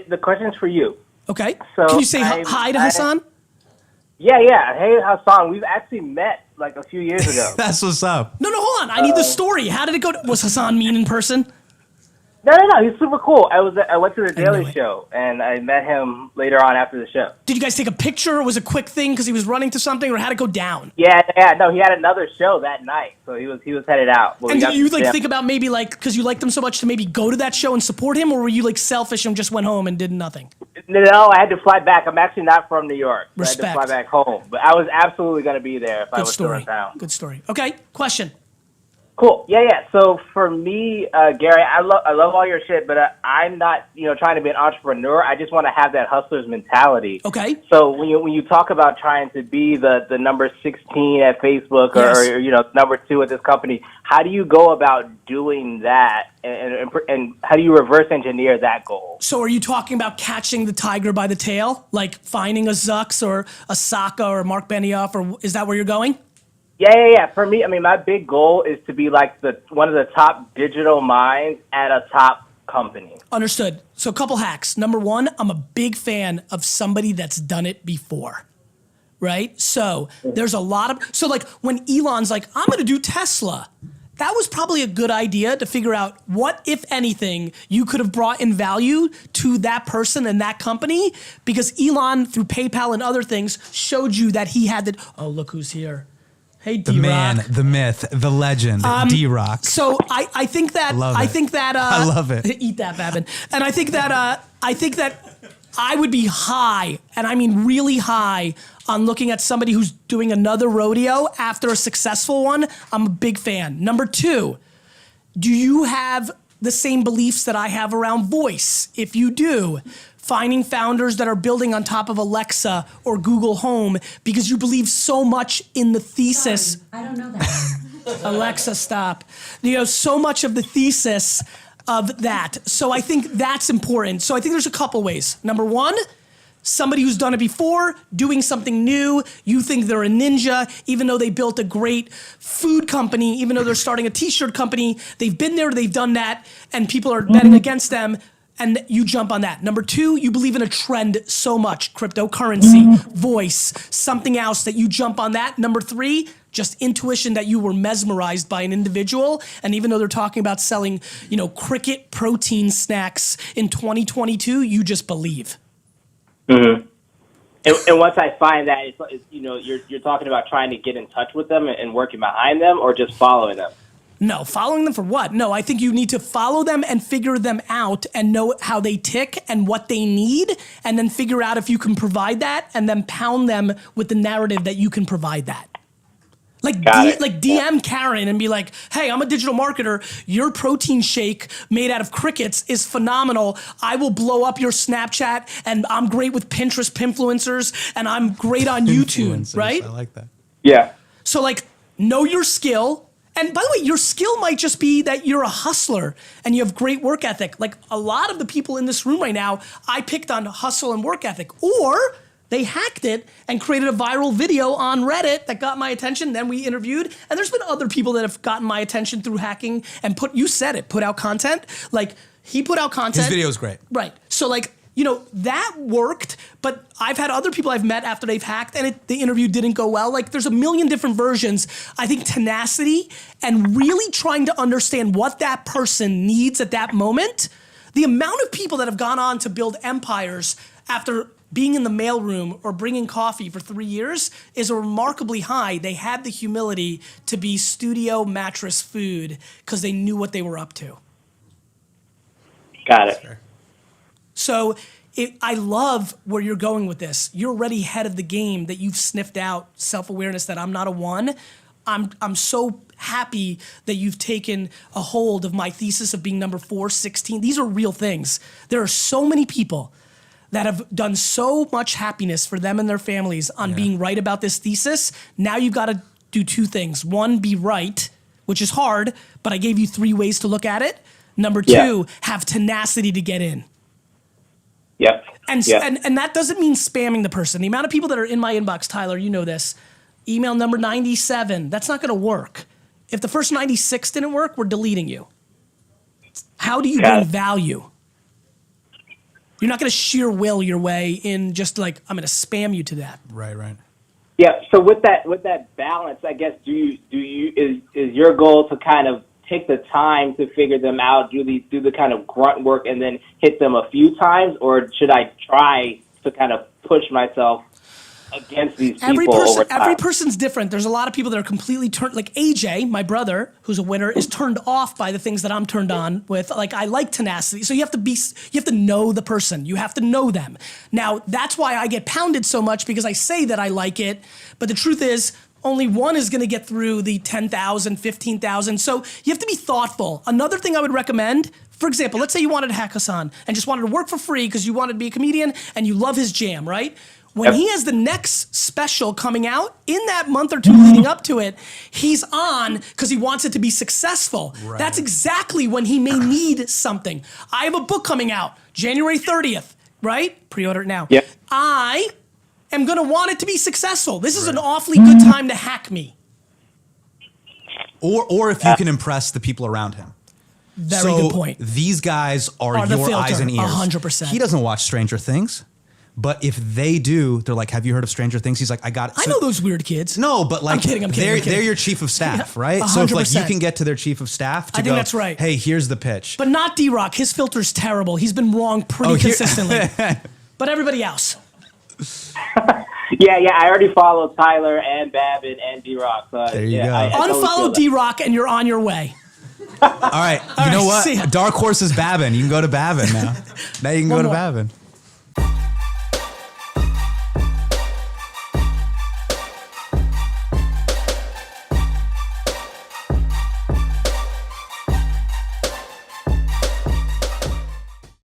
The question's for you. Okay. So can you say hi to Hassan? Yeah. Hey, Hassan, we've actually met like a few years ago. That's what's up. No, hold on. I need the story. How did it go? Was Hassan mean in person? No. He's super cool. I went to the Daily Show, and I met him later on after the show. Did you guys take a picture, or was it a quick thing because he was running to something, or how'd it go down? Yeah. No, he had another show that night, so he was headed out. And did you think about maybe because you liked him so much to maybe go to that show and support him, or were you selfish and just went home and did nothing? No, I had to fly back. I'm actually not from New York. So Respect. I had to fly back home, but I was absolutely going to be there if I was still in town. Good story. Okay, question. Cool. Yeah. So for me, Gary, I love all your shit, but I'm not, trying to be an entrepreneur. I just want to have that hustler's mentality. Okay. So when you talk about trying to be the number 16 at Facebook or number 2 at this company, how do you go about doing that, and how do you reverse engineer that goal? So are you talking about catching the tiger by the tail, like finding a Zucks or a Saka or Mark Benioff, or is that where you're going? Yeah. For me, my big goal is to be like one of the top digital minds at a top company. Understood. So a couple hacks. Number one, I'm a big fan of somebody that's done it before, right? So there's a lot of, when Elon's like, I'm going to do Tesla, that was probably a good idea to figure out what, if anything, you could have brought in value to that person and that company, because Elon, through PayPal and other things, showed you that he had oh, look who's here. Hey, D-Rock. The man, the myth, the legend, D-Rock. So I think that I love it. Eat that, Babin. And I think that I would be high, and I mean really high, on looking at somebody who's doing another rodeo after a successful one. I'm a big fan. Number two, do you have the same beliefs that I have around voice? If you do, finding founders that are building on top of Alexa or Google Home because you believe so much in the thesis. Sorry, I don't know that. Alexa, stop. So much of the thesis of that. So I think that's important. So I think there's a couple ways. Number one, somebody who's done it before, doing something new. You think they're a ninja, even though they built a great food company, even though they're starting a t-shirt company. They've been there, they've done that, and people are betting against them. And you jump on that. Number two, you believe in a trend so much, cryptocurrency, voice, something else, that you jump on that. Number three, just intuition, that you were mesmerized by an individual. And even though they're talking about selling, cricket protein snacks in 2022, you just believe. Mm-hmm. And once I find that, it's you're talking about trying to get in touch with them and working behind them, or just following them? No, following them for what? No, I think you need to follow them and figure them out and know how they tick and what they need, and then figure out if you can provide that, and then pound them with the narrative that you can provide that. DM Karen and be like, hey, I'm a digital marketer. Your protein shake made out of crickets is phenomenal. I will blow up your Snapchat, and I'm great with Pinterest pinfluencers, and I'm great on YouTube, right? I like that. Yeah. So know your skill. And by the way, your skill might just be that you're a hustler and you have great work ethic. Like a lot of the people in this room right now, I picked on hustle and work ethic. Or they hacked it and created a viral video on Reddit that got my attention. Then we interviewed. And there's been other people that have gotten my attention through hacking and put out content. Like he put out content. His video is great. Right. So that worked, but I've had other people I've met after they've hacked and the interview didn't go well. There's a million different versions. I think tenacity and really trying to understand what that person needs at that moment. The amount of people that have gone on to build empires after being in the mailroom or bringing coffee for 3 years is remarkably high. They had the humility to be studio mattress food because they knew what they were up to. Got it. So I love where you're going with this. You're already ahead of the game, that you've sniffed out self-awareness that I'm not a one. I'm so happy that you've taken a hold of my thesis of being number 416. These are real things. There are so many people that have done so much happiness for them and their families on being right about this thesis. Now you've got to do two things. One, be right, which is hard, but I gave you 3 ways to look at it. Number two, have tenacity to get in. Yep. And that doesn't mean spamming the person. The amount of people that are in my inbox, Tyler, you know this, email number 97, that's not going to work. If the first 96 didn't work, we're deleting you. How do you bring value? You're not going to sheer will your way in just like, I'm going to spam you to that. Right. Yeah. So with that balance, I guess, is your goal to kind of take the time to figure them out, do the kind of grunt work, and then hit them a few times, or should I try to kind of push myself against these people over time? Every person's different. There's a lot of people that are completely turned, like AJ, my brother, who's a winner, is turned off by the things that I'm turned on with. Like, I like tenacity. So you have to know the person. You have to know them. Now, that's why I get pounded so much, because I say that I like it, but the truth is, only one is going to get through the 10,000, 15,000. So you have to be thoughtful. Another thing I would recommend, for example, let's say you wanted to hack Hassan and just wanted to work for free because you wanted to be a comedian and you love his jam, right? When he has the next special coming out, in that month or two leading up to it, he's on because he wants it to be successful. Right. That's exactly when he may need something. I have a book coming out January 30th, right? Pre-order it now. Yep. I am going to want it to be successful. This is an awfully good time to hack me. Or if you can impress the people around him. Very good point. These guys are the your filter, eyes and ears. 100%. He doesn't watch Stranger Things, but if they do, they're like, have you heard of Stranger Things? He's like, I got it. I know those weird kids. No, but like, I'm kidding. They're your chief of staff, right? So if like you can get to their chief of staff to I think that's right. Hey, here's the pitch. But not D-Rock. His filter's terrible. He's been wrong pretty consistently. But everybody else. Yeah, I already followed Tyler and Babin and D-Rock. So there you go. I totally Unfollow D-Rock and you're on your way. All right, you know what? Dark Horse is Babin. You can go to Babin now. Now you can go to Babin.